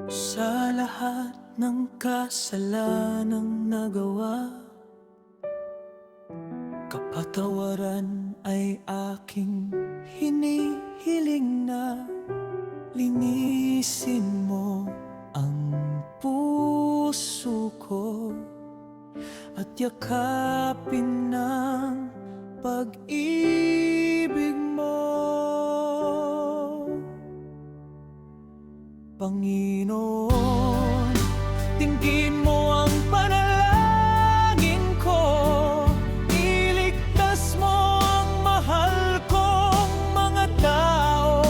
Sa lahat ng kasalanang nagawa, kapatawaran ay aking hinihiling na linisin mo ang puso ko at yakapin ng pag-ibig mo. Panginoon, dinggin mo ang panalangin ko, iligtas mo ang mahal kong mga tao.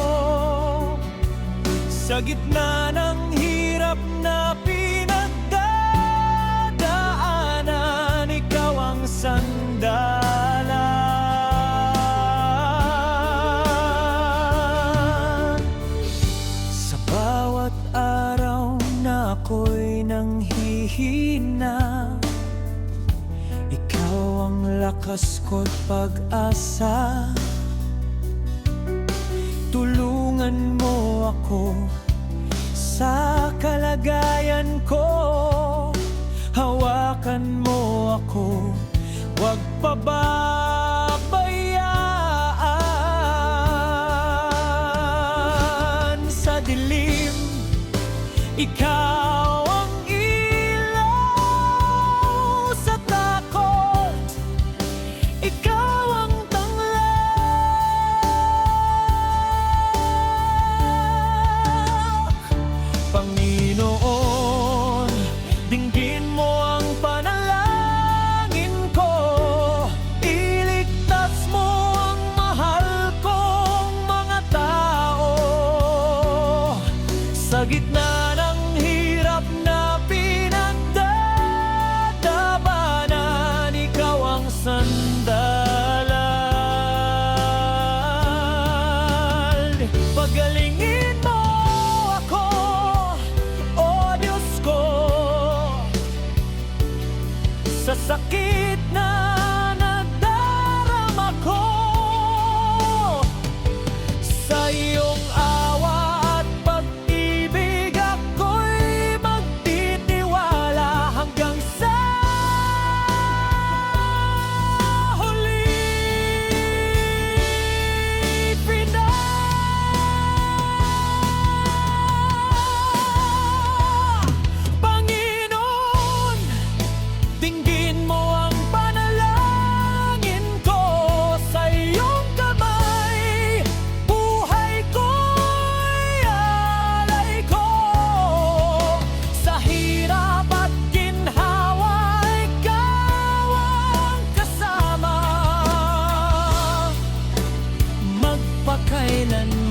Sa gitna ng hirap na pinagdadaanan, ikaw ang sandalan. Sa bawat araw na ako'y nanghihina, ikaw ang lakas ko't pag-asa. Tulungan mo ako sa kalagayan ko, hawakan mo ako, huwag pababayaan. Sa dilim, ikaw ang ilaw. Sa takot, ikaw ang tanglaw. Panginoon, dinggin mo ang panalangin ko, iligtas mo ang mahal kong mga tao. Sa gitna ng hirap na pinagdadaanan, ikaw ang sandalan. Pagalingin mo ako, O Diyos ko, sa sakit na nadarama ko. Sa iyong awa at pag-ibig, ako'y magtitiwala hanggang sa huli. Panginoon, dinggin mo ang panalangin ko. Sa iyong kamay, buhay ko'y alay ko. Sa hirap at ginhawa, ikaw ang kasama, magpakailanman.